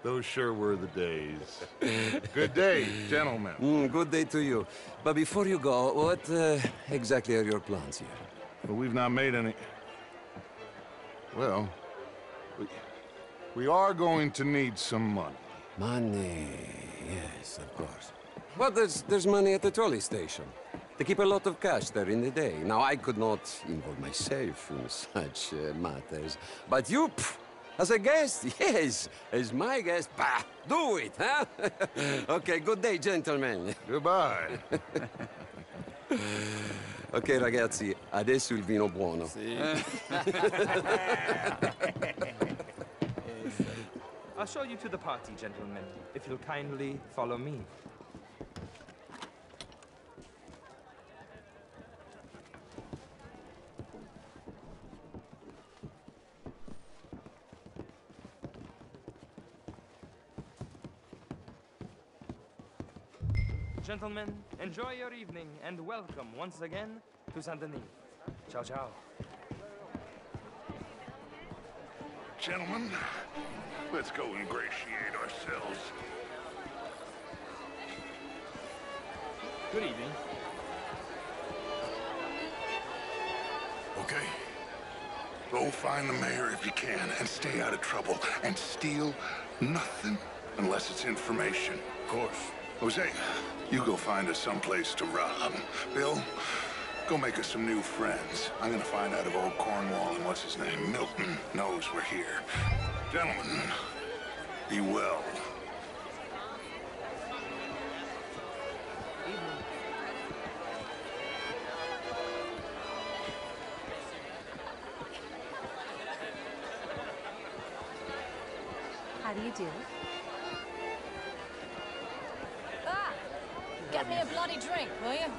Those sure were the days. Good day, gentlemen. Good day to you. But before you go, what exactly are your plans here? Well, we've not made any... Well, we are going to need some money. Money, yes, of course. But there's money at the trolley station. They keep a lot of cash there in the day. Now, I could not involve myself in such matters. But you, as a guest, yes, as my guest, bah, do it, huh? Okay, good day, gentlemen. Goodbye. Ok, ragazzi, adesso il vino buono. Sì. I'll show you to the party, gentlemen, if you'll kindly follow me. Gentlemen, enjoy your evening and welcome once again to Saint-Denis. Ciao, ciao. Gentlemen, let's go ingratiate ourselves. Good evening. Okay. Go find the mayor if you can and stay out of trouble. And steal nothing unless it's information. Of course. Jose, you go find us someplace to rob. Bill, go make us some new friends. I'm gonna find out if old Cornwall and what's his name, Milton, knows we're here. Gentlemen, be well. How do you do? Get me a bloody drink, will you?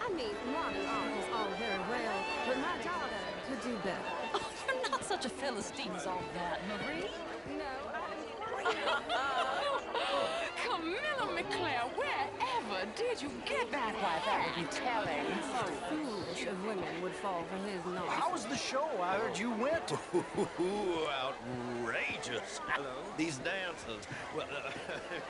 I mean, modern art is all very well, but my daughter could do better. Oh, you're not such a Philistine as all that, Marie. No, Camilla McClare, wherever did you get that? Why, that would be telling. so foolish if women would fall for his nonsense. How was the show? I heard you went. Outrageous. Hello. These dancers. Well,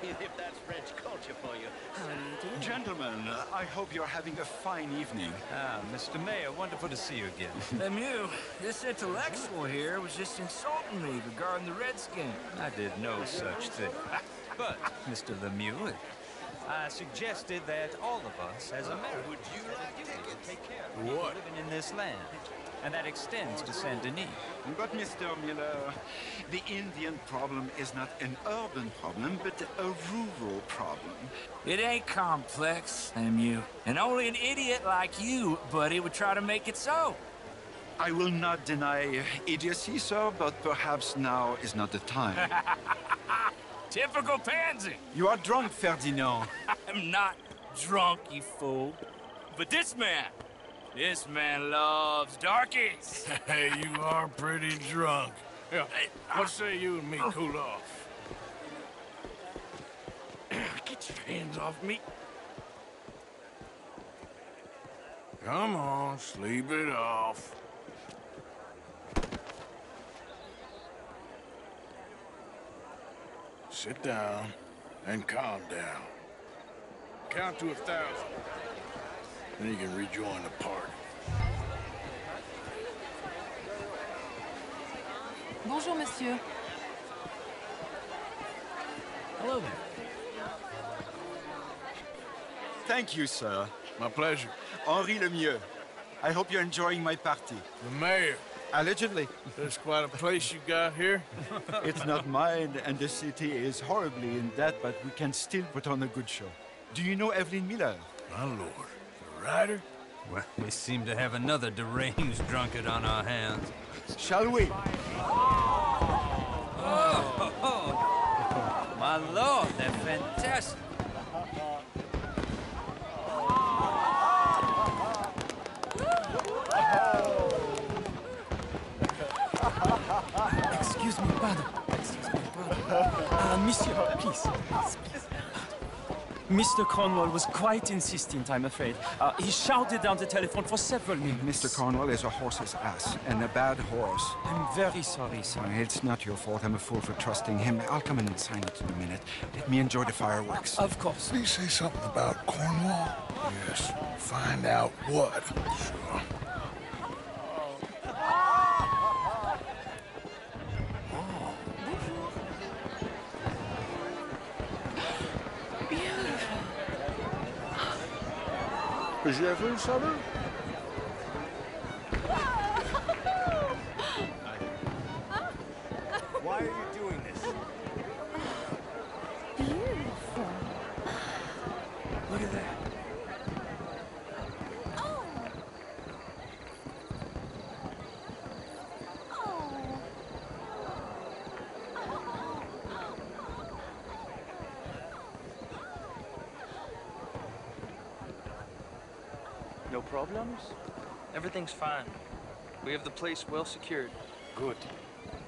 if that's French culture for you. How do you do? Gentlemen, I hope you're having a fine evening. Ah, Mr. Mayor, wonderful to see you again. Lemieux, this intellectual here was just insulting me regarding the Redskins. I did no such thing. But, Mr. Lemieux, I suggested that all of us, as Americans, would you like to take care of people living in this land. And that extends to Saint-Denis. But, Mr. Miller, the Indian problem is not an urban problem, but a rural problem. It ain't complex, Lemieux. And only an idiot like you, buddy, would try to make it so. I will not deny idiocy, sir, but perhaps now is not the time. Typical pansy. You are drunk, Ferdinand. I'm not drunk, you fool. But this man loves darkies. Hey, you are pretty drunk. Yeah, what say you and me cool off? Get your hands off me. Come on, sleep it off. Sit down and calm down. Count to 1,000. Then you can rejoin the party. Bonjour, monsieur. Hello there. Thank you, sir. My pleasure. Henri Lemieux. I hope you're enjoying my party. The mayor. Allegedly. There's quite a place you got here. It's not mine, and the city is horribly in debt, but we can still put on a good show. Do you know Evelyn Miller? My lord. The writer? Well, we seem to have another deranged drunkard on our hands. Shall we? Oh, my lord, they're fantastic. Excuse me, pardon. Excuse me, pardon. Monsieur, please. Mr. Cornwall was quite insistent, I'm afraid. He shouted down the telephone for several minutes. Mr. Cornwall is a horse's ass, and a bad horse. I'm very sorry, sir. It's not your fault. I'm a fool for trusting him. I'll come in and sign it in a minute. Let me enjoy the fireworks. Of course. Did he say something about Cornwall? Yes. Find out what. Sure. J'ai vu ça? Why are you doing this? Beautiful. Look at that. No problems? Everything's fine. We have the place well secured. Good.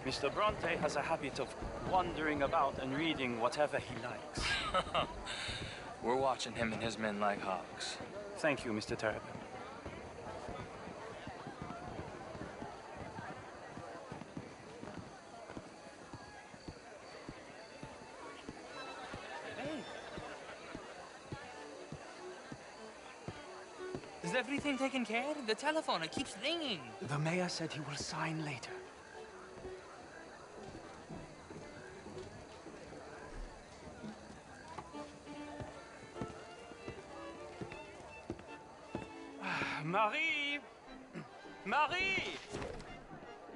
Mr. Bronte has a habit of wandering about and reading whatever he likes. We're watching him and his men like hawks. Thank you, Mr. Terrapin. Is everything taken care of? The telephone, it keeps ringing. The mayor said he will sign later. Marie! Marie!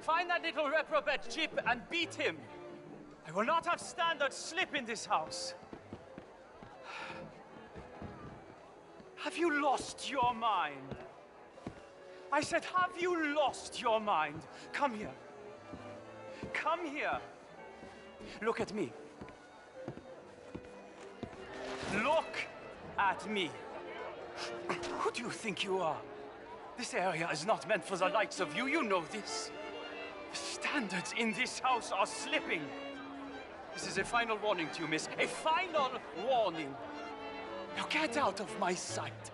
Find that little reprobate Chip and beat him. I will not have standards slip in this house. Have you lost your mind? I said, have you lost your mind? Come here. Come here. Look at me. Look at me. Who do you think you are? This area is not meant for the likes of you. You know this. The standards in this house are slipping. This is a final warning to you, miss. A final warning. Now get out of my sight.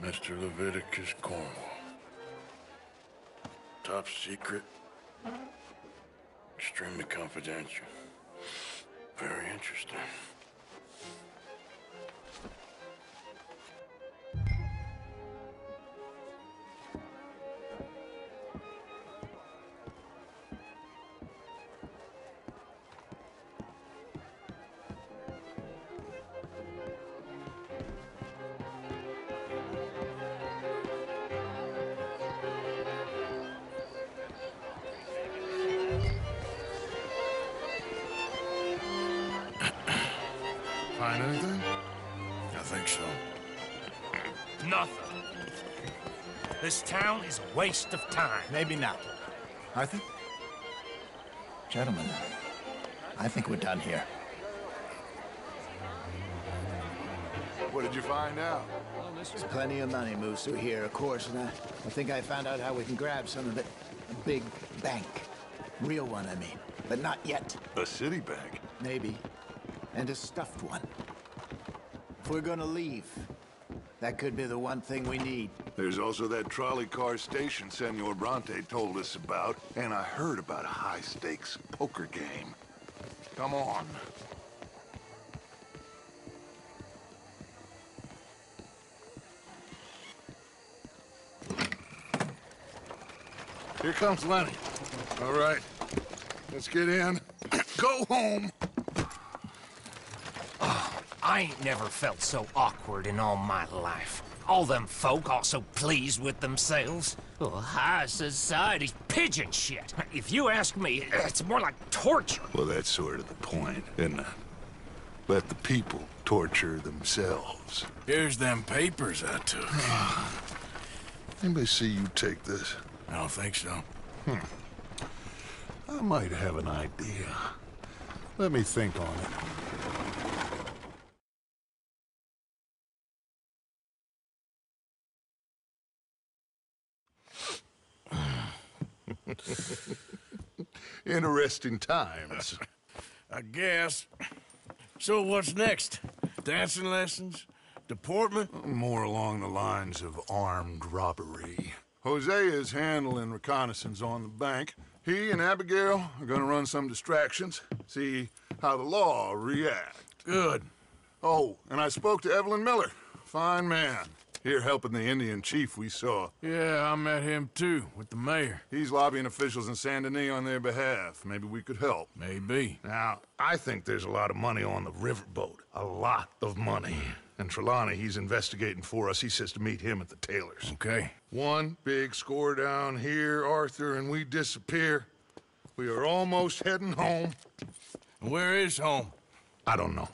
Mr. Leviticus Cornwall. Top secret. Extremely confidential. Very interesting. Find anything? I think so. Nothing. This town is a waste of time. Maybe not. Arthur? Gentlemen, I think we're done here. What did you find out? There's plenty of money moves through here, of course, and I think I found out how we can grab some of it. A big bank. Real one, I mean. But not yet. A city bank? Maybe. And a stuffed one. If we're gonna leave, that could be the one thing we need. There's also that trolley car station Senor Bronte told us about, and I heard about a high-stakes poker game. Come on. Here comes Lenny. All right, let's get in. Go home. Oh, I ain't never felt so awkward in all my life. All them folk all so pleased with themselves. Oh, high society's pigeon shit. If you ask me, it's more like torture. Well, that's sort of the point, isn't it? Let the people torture themselves. Here's them papers I took. Anybody see you take this? I don't think so. I might have an idea. Let me think on it. Interesting times. I guess. So what's next? Dancing lessons? Deportment? More along the lines of armed robbery. Jose is handling reconnaissance on the bank. He and Abigail are gonna run some distractions, see how the law reacts. Good. Oh, and I spoke to Evelyn Miller. Fine man. Here helping the Indian chief we saw. Yeah, I met him too, with the mayor. He's lobbying officials in Saint Denis on their behalf. Maybe we could help. Maybe. Now, I think there's a lot of money on the riverboat. A lot of money. And Trelawney, he's investigating for us. He says to meet him at the Taylor's. Okay. One big score down here, Arthur, and we disappear. We are almost heading home. Where is home? I don't know.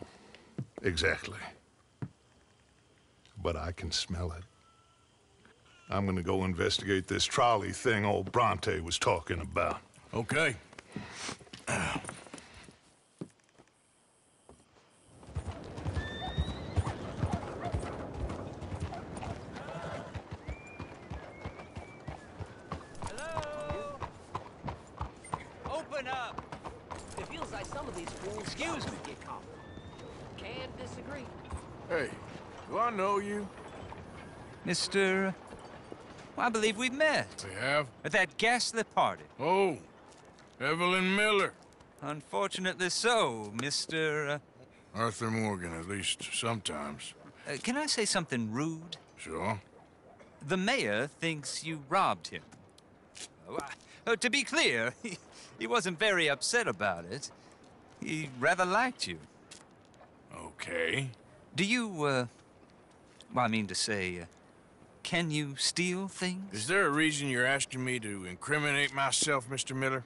Exactly. But I can smell it. I'm gonna go investigate this trolley thing old Bronte was talking about. Okay. Open up! It feels like some of these fools Excuse me. get caught. Can't disagree. Hey, do I know you? Mr. Well, I believe we've met. We have? At that ghastly party. Oh, Evelyn Miller. Unfortunately so, Mr. Arthur Morgan, at least sometimes. Can I say something rude? Sure. The mayor thinks you robbed him. To be clear, he wasn't very upset about it. He rather liked you. Okay. Do you, well, I mean to say, can you steal things? Is there a reason you're asking me to incriminate myself, Mr. Miller?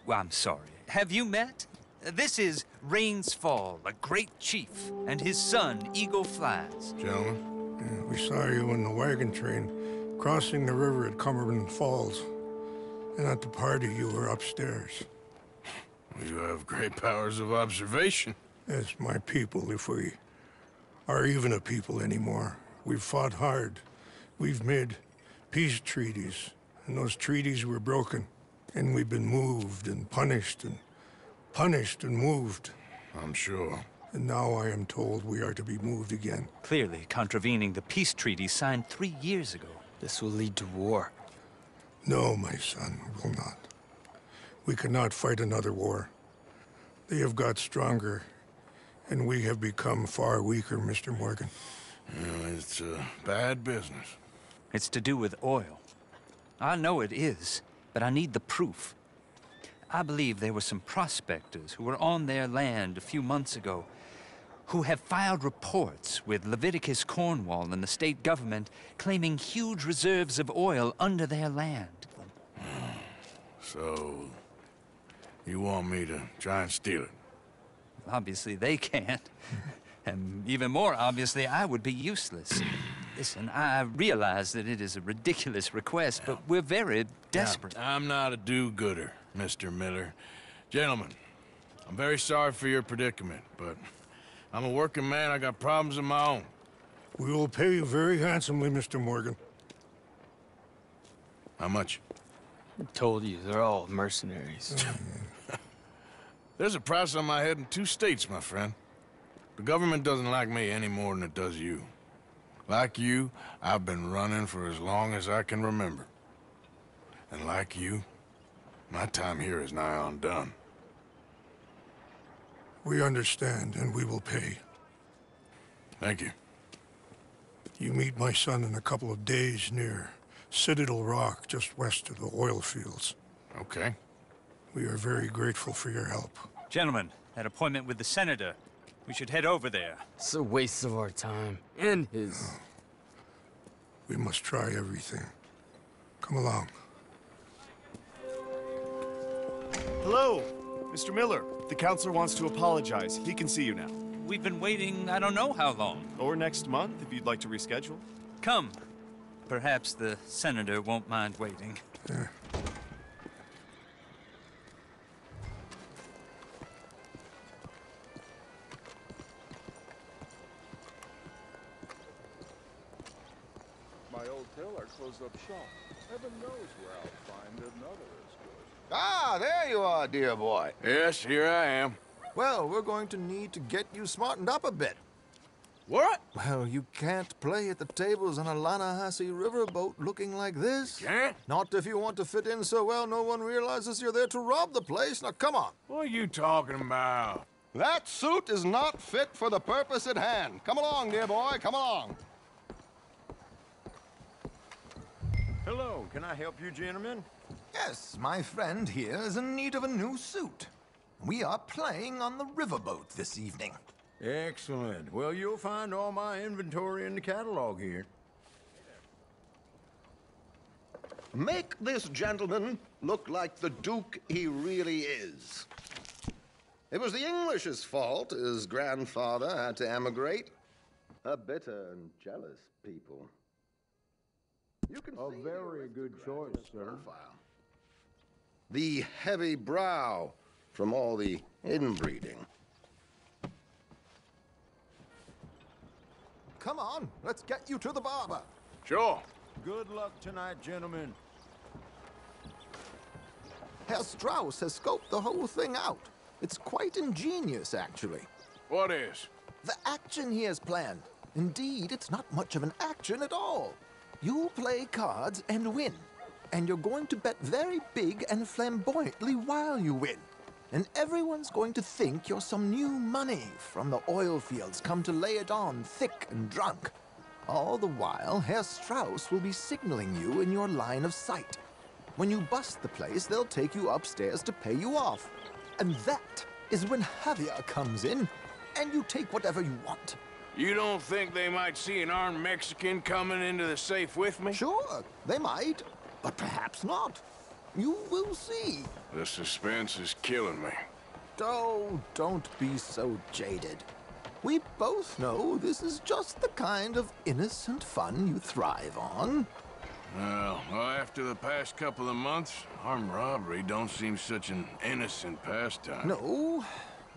Well, I'm sorry. Have you met? This is Rains Fall, a great chief, and his son, Eagle Flies. Gentlemen? Yeah, we saw you in the wagon train, crossing the river at Cumberland Falls. And at the party, you were upstairs. You have great powers of observation. Yes, my people, if we are even a people anymore. We've fought hard. We've made peace treaties, and those treaties were broken. And we've been moved and punished and moved. I'm sure. And now I am told we are to be moved again. Clearly contravening the peace treaty signed 3 years ago. This will lead to war. No, my son, it will not. We cannot fight another war. They have got stronger, and we have become far weaker, Mr. Morgan. Well, it's bad business. It's to do with oil. I know it is, but I need the proof. I believe there were some prospectors who were on their land a few months ago who have filed reports with Leviticus Cornwall and the state government claiming huge reserves of oil under their land. So, you want me to try and steal it? Obviously they can't. And even more obviously, I would be useless. Listen, I realize that it is a ridiculous request, but we're very desperate. Now, I'm not a do-gooder, Mr. Miller. Gentlemen, I'm very sorry for your predicament, but I'm a working man. I got problems of my own. We will pay you very handsomely, Mr. Morgan. How much? I told you, they're all mercenaries. There's a price on my head in 2 states, my friend. The government doesn't like me any more than it does you. Like you, I've been running for as long as I can remember. And like you, my time here is nigh on done. We understand, and we will pay. Thank you. You meet my son in a couple of days near Citadel Rock, just west of the oil fields. Okay. We are very grateful for your help. Gentlemen, that appointment with the senator. We should head over there. It's a waste of our time. And his. Oh. We must try everything. Come along. Hello, Mr. Miller. The counselor wants to apologize. He can see you now. We've been waiting I don't know how long. Or next month, if you'd like to reschedule. Come. Perhaps the senator won't mind waiting. Yeah. My old tailor closed up shop. Heaven knows where I'll find another as good. Ah, there you are, dear boy. Yes, here I am. Well, we're going to need to get you smartened up a bit. What? Well, you can't play at the tables on a Lannahechee riverboat looking like this. Can't? Not if you want to fit in so well no one realizes you're there to rob the place. Now, come on. What are you talking about? That suit is not fit for the purpose at hand. Come along, dear boy, come along. Hello, can I help you, gentlemen? Yes, my friend here is in need of a new suit. We are playing on the riverboat this evening. Excellent. Well, you'll find all my inventory in the catalog here. Make this gentleman look like the Duke he really is. It was the English's fault his grandfather had to emigrate. A bitter and jealous people. You can A very good choice, sir. Profile. The heavy brow from all the inbreeding. Come on, let's get you to the barber. Sure. Good luck tonight, gentlemen. Herr Strauss has scoped the whole thing out. It's quite ingenious, actually. What is? The action he has planned. Indeed, it's not much of an action at all. You'll play cards and win. And you're going to bet very big and flamboyantly while you win. And everyone's going to think you're some new money from the oil fields come to lay it on thick and drunk. All the while, Herr Strauss will be signaling you in your line of sight. When you bust the place, they'll take you upstairs to pay you off. And that is when Javier comes in, and you take whatever you want. You don't think they might see an armed Mexican coming into the safe with me? Sure, they might, but perhaps not. You will see. The suspense is killing me. Oh, don't be so jaded. We both know this is just the kind of innocent fun you thrive on. Well, after the past couple of months, armed robbery don't seem such an innocent pastime. No,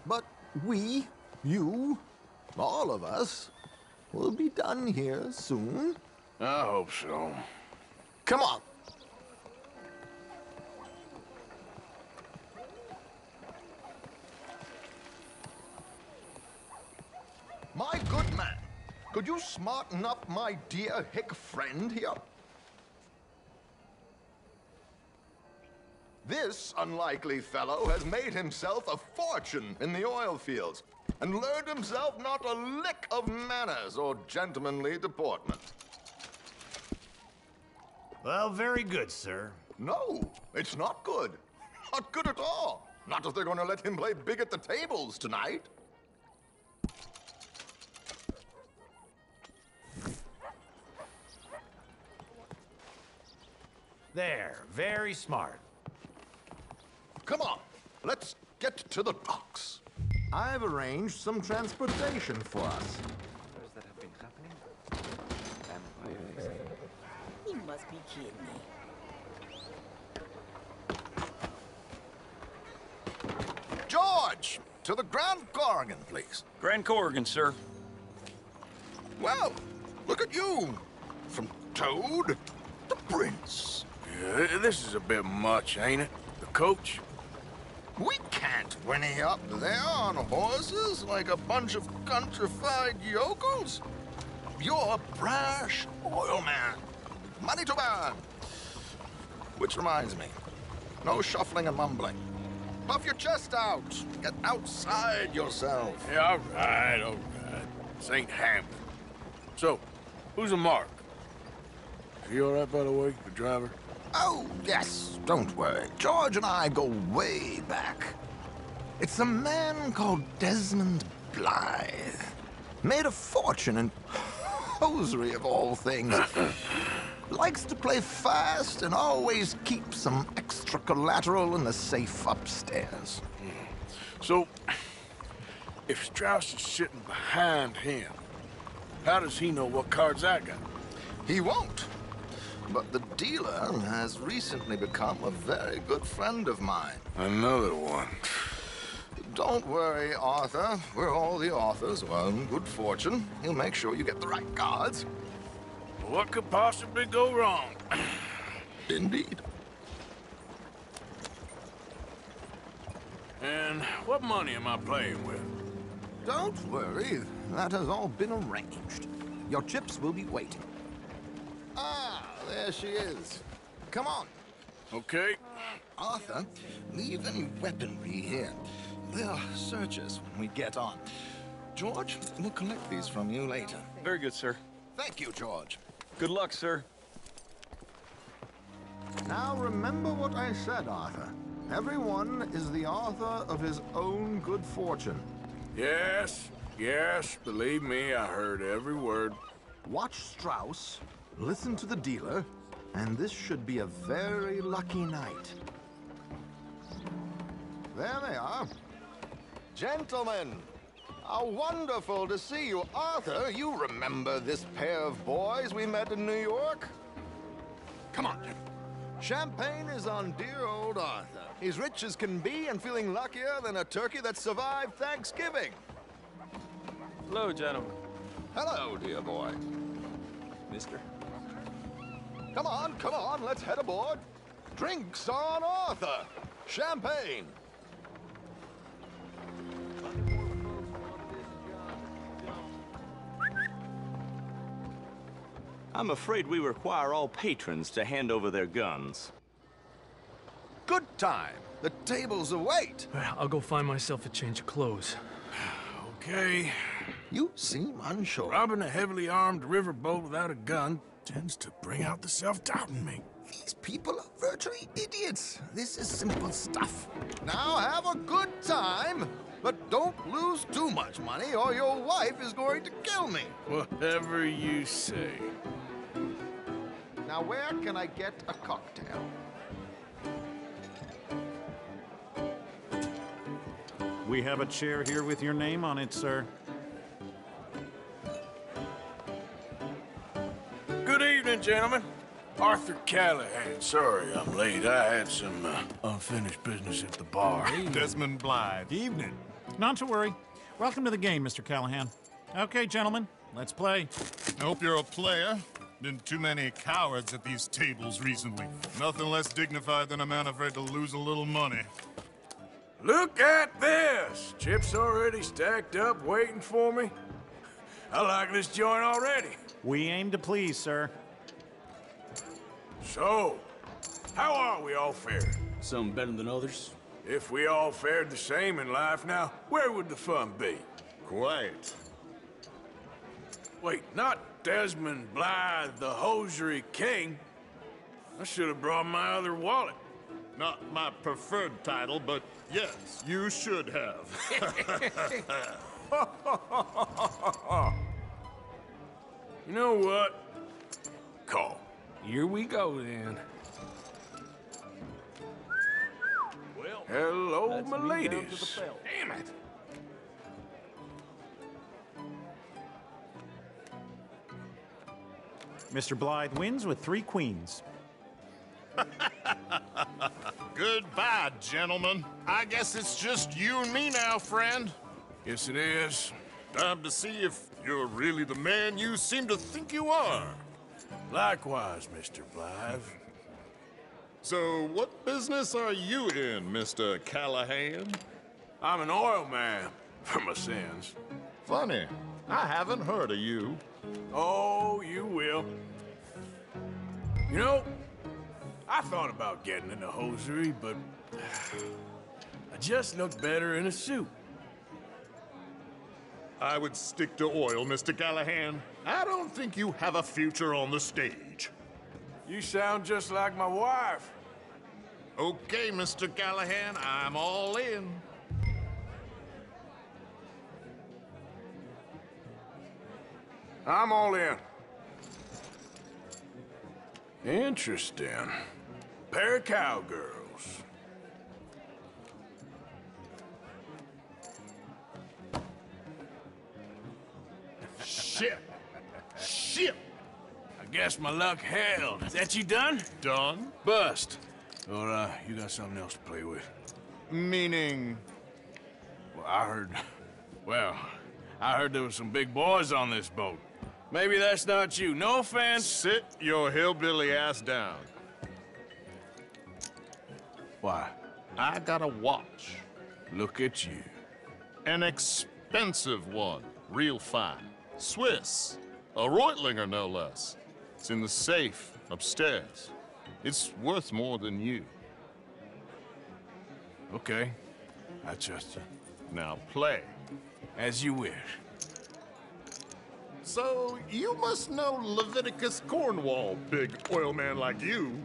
but we, you, all of us, will be done here soon. I hope so. Come on. My good man, could you smarten up my dear hick friend here? This unlikely fellow has made himself a fortune in the oil fields and learned himself not a lick of manners or gentlemanly deportment. Well, very good, sir. No, it's not good. Not good at all. Not if they're going to let him play big at the tables tonight. There, very smart. Come on, let's get to the docks. I've arranged some transportation for us. That have been happening? You must be kidding me. George, to the Grand Corrigan, please. Grand Corrigan, sir. Well, look at you. From Toad to Prince. Yeah, this is a bit much, ain't it? The coach? We can't whinny up there on horses like a bunch of countrified yokels. You're a brash oil man. Money to burn. Which reminds me, no shuffling and mumbling. Puff your chest out. Get outside yourself. Yeah, all right. This ain't Hampton. So, who's a Mark? Is he all right, by the way, the driver? Oh, yes, don't worry. George and I go way back. It's a man called Desmond Blythe. Made a fortune in hosiery of all things. Likes to play fast and always keeps some extra collateral in the safe upstairs. So, if Strauss is sitting behind him, how does he know what cards I got? He won't. But the dealer has recently become a very good friend of mine. Another one. Don't worry, Arthur. We're all the authors who own good fortune. He'll make sure you get the right cards. What could possibly go wrong? Indeed. And what money am I playing with? Don't worry. That has all been arranged. Your chips will be waiting. Ah, there she is. Come on. Okay. Arthur, leave any weaponry here. They'll search us when we get on. George, we'll collect these from you later. Very good, sir. Thank you, George. Good luck, sir. Now remember what I said, Arthur. Everyone is the author of his own good fortune. Yes, believe me, I heard every word. Watch Strauss, listen to the dealer, and this should be a very lucky night. There they are. Gentlemen, how wonderful to see you. Arthur, you remember this pair of boys we met in New York? Come on. Champagne is on dear old Arthur. He's rich as can be and feeling luckier than a turkey that survived Thanksgiving. Hello, gentlemen. Hello, dear boy. Mister. Come on, let's head aboard. Drinks on Arthur. Champagne. I'm afraid we require all patrons to hand over their guns. Good time. The tables await. I'll go find myself a change of clothes. Okay. You seem unsure. Robbing a heavily armed riverboat without a gun tends to bring out the self-doubt in me. These people are virtually idiots. This is simple stuff. Now have a good time, but don't lose too much money or your wife is going to kill me. Whatever you say. Now where can I get a cocktail? We have a chair here with your name on it, sir. Good evening, gentlemen. Arthur Callahan. Sorry I'm late. I had some unfinished business at the bar. Desmond Blythe. Evening. Not to worry. Welcome to the game, Mr. Callahan. Okay, gentlemen, let's play. I hope you're a player. Been too many cowards at these tables recently. Nothing less dignified than a man afraid to lose a little money. Look at this! Chips already stacked up, waiting for me. I like this joint already. We aim to please, sir. So, how are we all fared? Some better than others. If we all fared the same in life now, where would the fun be? Quiet. Wait, not Desmond Blythe, the hosiery king. I should have brought my other wallet. Not my preferred title, but yes, you should have. You know what? Call. Here we go, then. Well, hello, my ladies. Damn it. Mr. Blythe wins with 3 queens. Goodbye, gentlemen. I guess it's just you and me now, friend. Yes, it is. Time to see if you're really the man you seem to think you are. Likewise, Mr. Blythe. So, what business are you in, Mr. Callahan? I'm an oil man, for my sins. Funny. I haven't heard of you. Oh, you will. You know, I thought about getting into hosiery, but I just look better in a suit. I would stick to oil, Mr. Callahan. I don't think you have a future on the stage. You sound just like my wife. Okay, Mr. Callahan, I'm all in. I'm all in. Interesting. Pair of cowgirls. Shit! Shit! I guess my luck held. Is that you done? Done? Bust. Or, you got something else to play with? Meaning? Well, I heard there was some big boys on this boat. Maybe that's not you. No offense. Sit your hillbilly ass down. Why? I got a watch. Look at you. An expensive one. Real fine. Swiss. A Reutlinger, no less. It's in the safe upstairs. It's worth more than you. Okay. I trust you. Now play. As you wish. So, you must know Leviticus Cornwall, big oil man like you.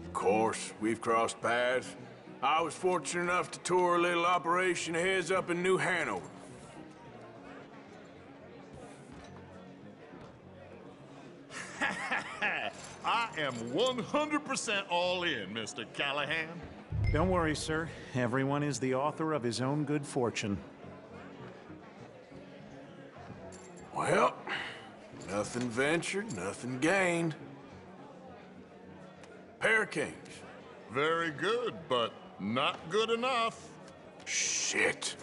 Of course, we've crossed paths. I was fortunate enough to tour a little operation of his up in New Hanover. I am 100% all in, Mr. Callahan. Don't worry, sir. Everyone is the author of his own good fortune. Well, nothing ventured, nothing gained. Pair of kings. Very good, but not good enough. Shit.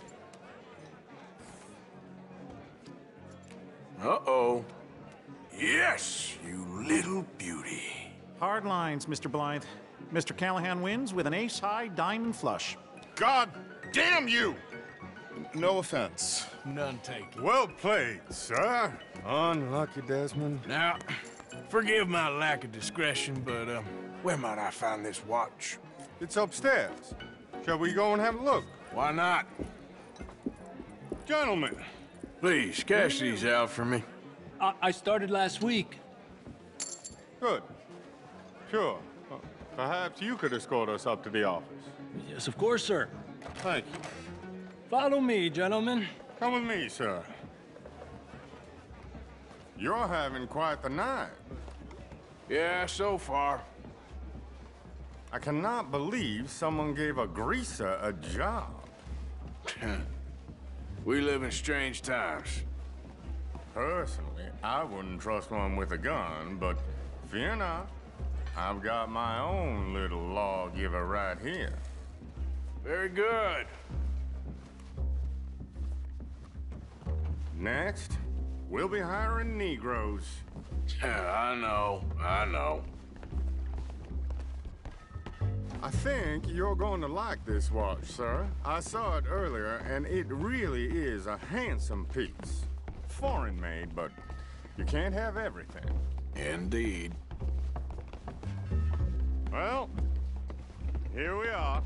Uh-oh. Yes, you little beauty. Hard lines, Mr. Blythe. Mr. Callahan wins with an ace-high diamond flush. God damn you! No offense. None taken. Well played, sir. Unlucky, Desmond. Now, forgive my lack of discretion, but, where might I find this watch? It's upstairs. Shall we go and have a look? Why not? Gentlemen. Please, cash these out for me. I started last week. Good. Sure. Perhaps you could escort us up to the office. Yes, of course, sir. Thank you. Follow me, gentlemen. Come with me, sir. You're having quite the night. Yeah, so far. I cannot believe someone gave a greaser a job. We live in strange times. Personally, I wouldn't trust one with a gun, but fear not. I've got my own little lawgiver right here. Very good. Next, we'll be hiring Negroes. I know. I think you're going to like this watch, sir. I saw it earlier, and it really is a handsome piece. Foreign made, but you can't have everything. Indeed. Well, here we are.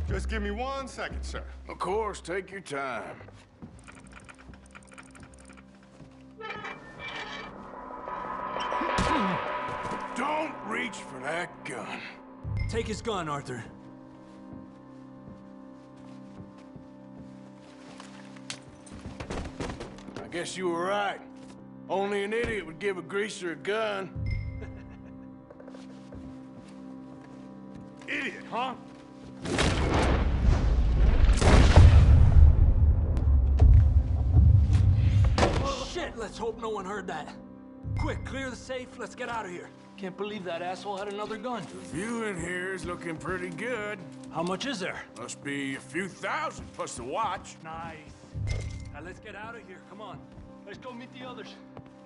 Just give me 1 second, sir. Of course, take your time. Don't reach for that gun. Take his gun, Arthur. I guess you were right. Only an idiot would give a greaser a gun. Idiot, huh? Shit, let's hope no one heard that. Quick, clear the safe, let's get out of here. Can't believe that asshole had another gun. The view in here is looking pretty good. How much is there? Must be a few thousand, plus the watch. Nice. Now let's get out of here, come on. Let's go meet the others.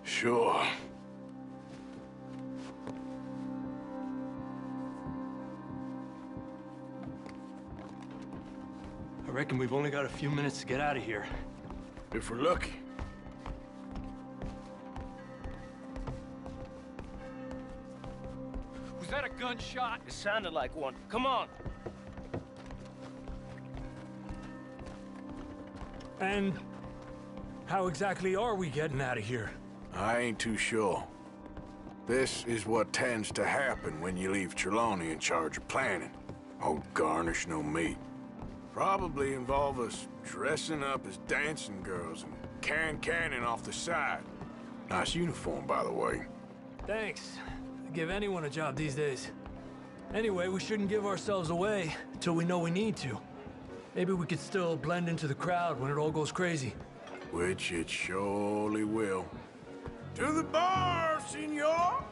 Sure. I reckon we've only got a few minutes to get out of here. If we're lucky. Was that a gunshot? It sounded like one. Come on. And how exactly are we getting out of here? I ain't too sure. This is what tends to happen when you leave Trelawney in charge of planning. Oh, garnish no meat. Probably involve us dressing up as dancing girls and cannon off the side. Nice uniform, by the way. Thanks. I'd give anyone a job these days. Anyway, we shouldn't give ourselves away until we know we need to. Maybe we could still blend into the crowd when it all goes crazy. Which it surely will. To the bar, senor!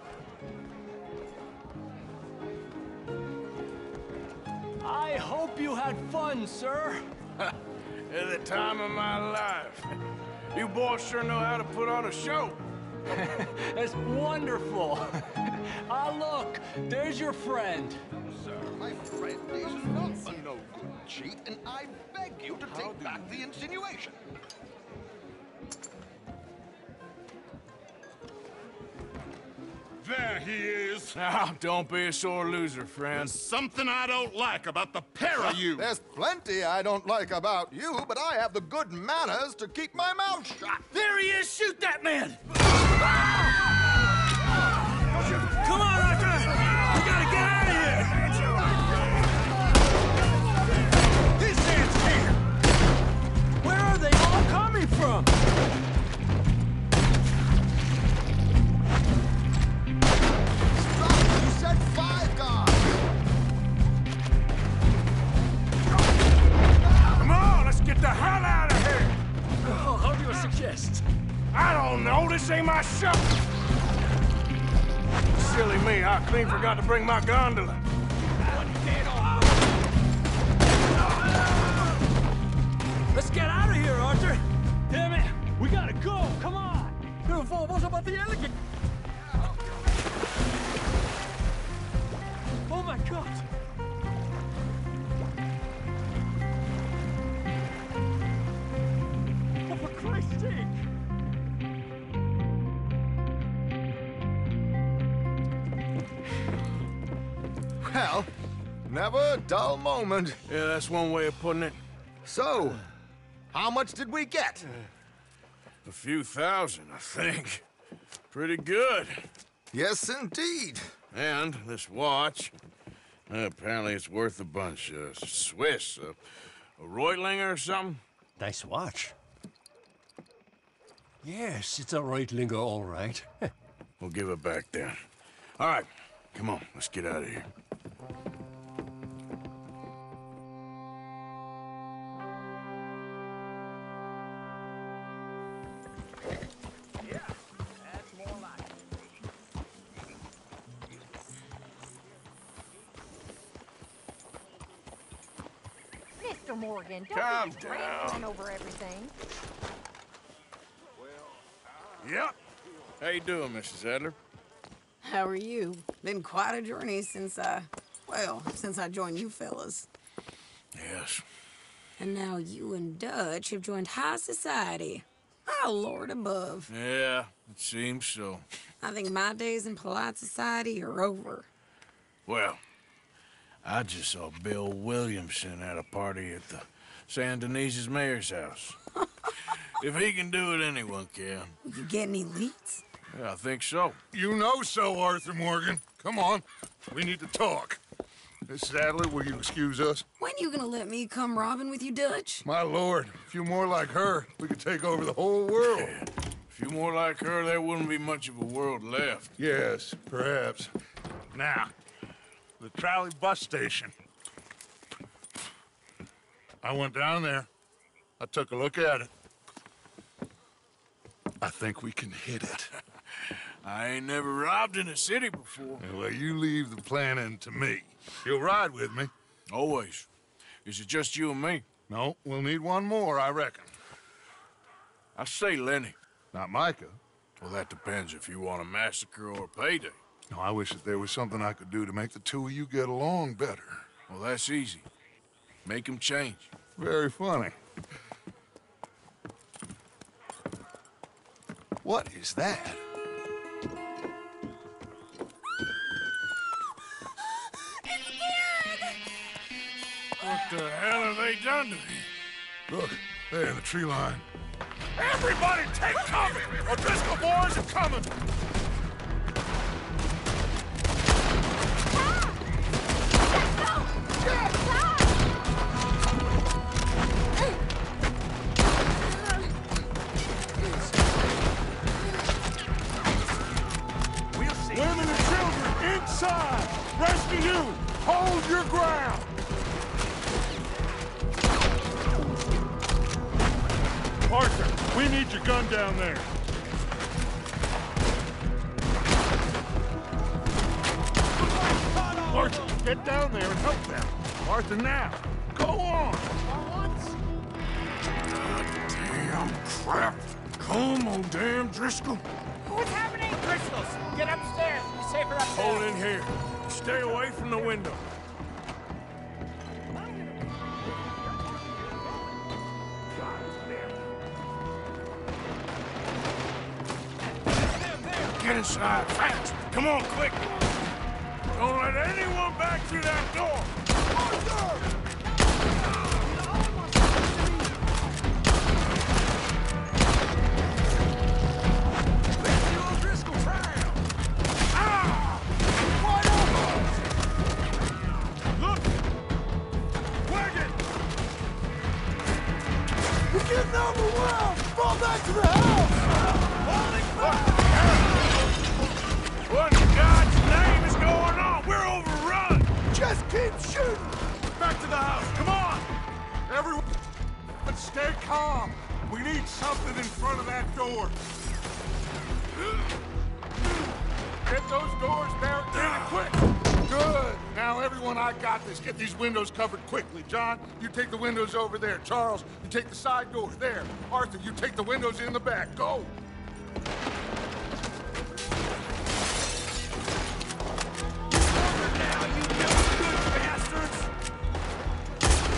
I hope you had fun, sir. At the time of my life. You boys sure know how to put on a show. That's wonderful. Look, there's your friend. Sir, my friend is not a no-good cheat, and I beg you to take back the insinuation. There he is. Now, don't be a sore loser, friend. There's something I don't like about the pair of you. There's plenty I don't like about you, but I have the good manners to keep my mouth shut. There he is! Shoot that man! Come on, Arthur! We gotta get out of here! This hand's here! Where are they all coming from? You said 5 guys! Come on, let's get the hell out of here! Oh, how do you suggest? I don't know, this ain't my show! Silly me, I clean forgot to bring my gondola. Let's get out of here, Arthur! Damn it! We gotta go! Come on! Pero vamos about the elegant. Oh my God! Oh, for Christ's sake! Well, never a dull moment. Yeah, that's one way of putting it. So, how much did we get? A few thousand, I think. Pretty good. Yes, indeed. And this watch, apparently it's worth a bunch. Swiss, a Reutlinger or something? Nice watch. Yes, it's a Reutlinger, all right. We'll give it back then. All right, come on, let's get out of here. Mr. Morgan, don't Calm be down. rambling over everything. Yep. How you doing, Mrs. Adler? How are you? Been quite a journey since I joined you fellas. Yes. And now you and Dutch have joined high society. Oh, Lord above. Yeah, it seems so. I think my days in polite society are over. Well, I just saw Bill Williamson at a party at the San Denise's mayor's house. If he can do it, anyone can. You get any leads? Yeah, I think so. You know so, Arthur Morgan. Come on, we need to talk. Mrs. Adler, will you excuse us? When you gonna let me come robbing with you, Dutch? My lord, a few more like her, we could take over the whole world. Yeah. A few more like her, there wouldn't be much of a world left. Yes, perhaps. Now, the trolley bus station. I went down there. I took a look at it. I think we can hit it. I ain't never robbed in a city before. Well, you leave the planning to me. You'll ride with me. Always. Is it just you and me? No, we'll need one more, I reckon. I say Lenny. Not Micah. Well, that depends if you want a massacre or a payday. No, I wish that there was something I could do to make the two of you get along better. Well, that's easy. Make them change. Very funny. What is that? What the hell have they done to me? Look, there in the tree line. Everybody take cover! O'Driscoll boys are coming! Women and children, inside! Rest of you, hold your ground! Arthur, we need your gun down there. Arthur, get down there and help them. Arthur, now. Go on. Damn crap. Come on, damn Driscoll. What's happening? Crystals, get upstairs. You're safer up there. Hold in here. Stay away from the window. Get inside, fast! Come on, quick! Don't let anyone back through that door! Arthur! That's the old Driscoll trial! Ah! Wide open! Look! Wagon! We're getting overwhelmed! Fall back to the house! Holy fuck! What in God's name is going on? We're overrun! Just keep shooting! Back to the house, come on! Everyone, stay calm. We need something in front of that door. Get those doors barricaded quick! Good! Now, everyone, I got this. Get these windows covered quickly. John, you take the windows over there. Charles, you take the side doors there. Arthur, you take the windows in the back. Go!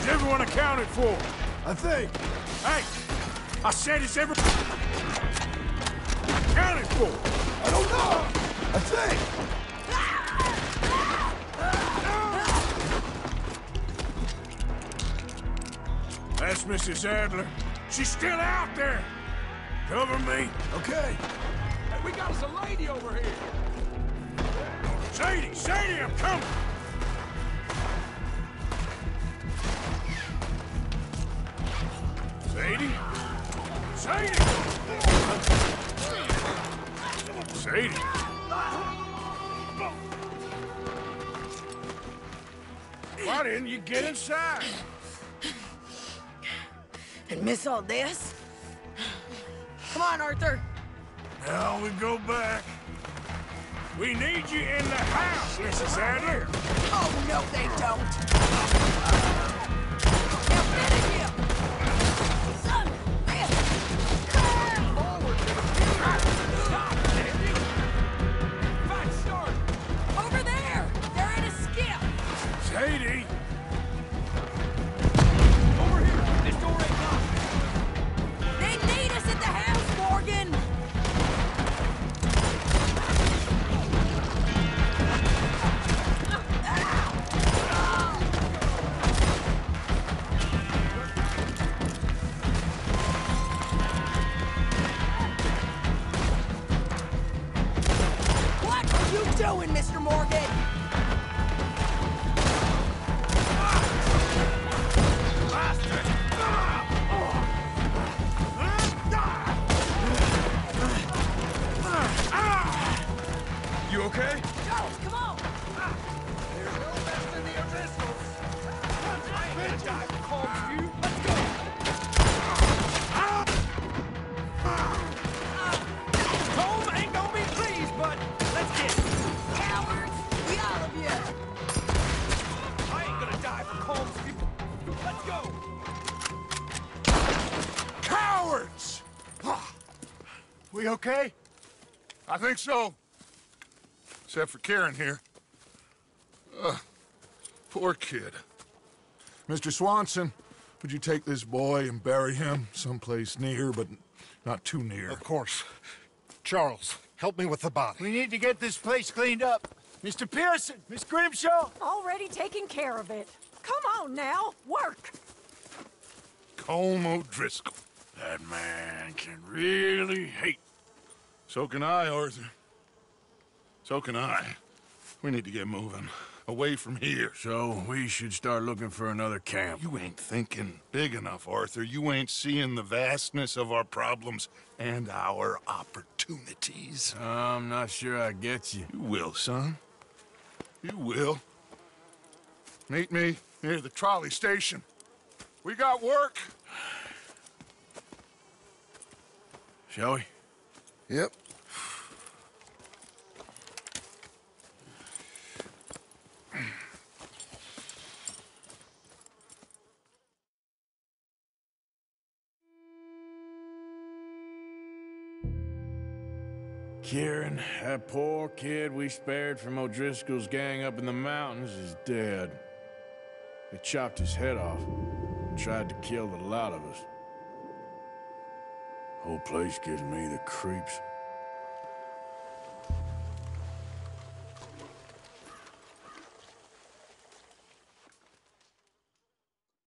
Everyone accounted for, I think. Hey, I said it's every accounted for. I don't know. I think. That's Mrs. Adler. She's still out there. Cover me. Okay. Hey, we got us a lady over here. Sadie, I'm coming. Sadie? Why didn't you get inside? And miss all this? Come on, Arthur. Now we go back. We need you in the house, Mrs. Adler. Oh, no, they don't. Now finish him! Son! Over there! They're in a skip! Sadie! Over here! This door ain't locked! They need us at the house, Morgan! What are you doing, Mr. Morgan? You okay? Charles, come on! There's no rest in the O'Driscolls! I ain't gonna die for Combs View! Let's go! Home ain't gonna be pleased, but let's get it! Cowards! The all of you! I ain't gonna die for Combs View! Let's go! Cowards! We okay? I think so. Except for Karen here. Poor kid. Mr. Swanson, would you take this boy and bury him someplace near, but not too near? Of course. Charles, help me with the body. We need to get this place cleaned up. Mr. Pearson, Miss Grimshaw. Already taking care of it. Come on now, work. Colm O'Driscoll. That man can really hate. So can I, Arthur. So can I. We need to get moving. Away from here. So we should start looking for another camp. You ain't thinking big enough, Arthur. You ain't seeing the vastness of our problems and our opportunities. I'm not sure I get you. You will, son. You will. Meet me near the trolley station. We got work. Shall we? Yep. Kieran, that poor kid we spared from O'Driscoll's gang up in the mountains is dead. They chopped his head off and tried to kill the lot of us. Whole place gives me the creeps.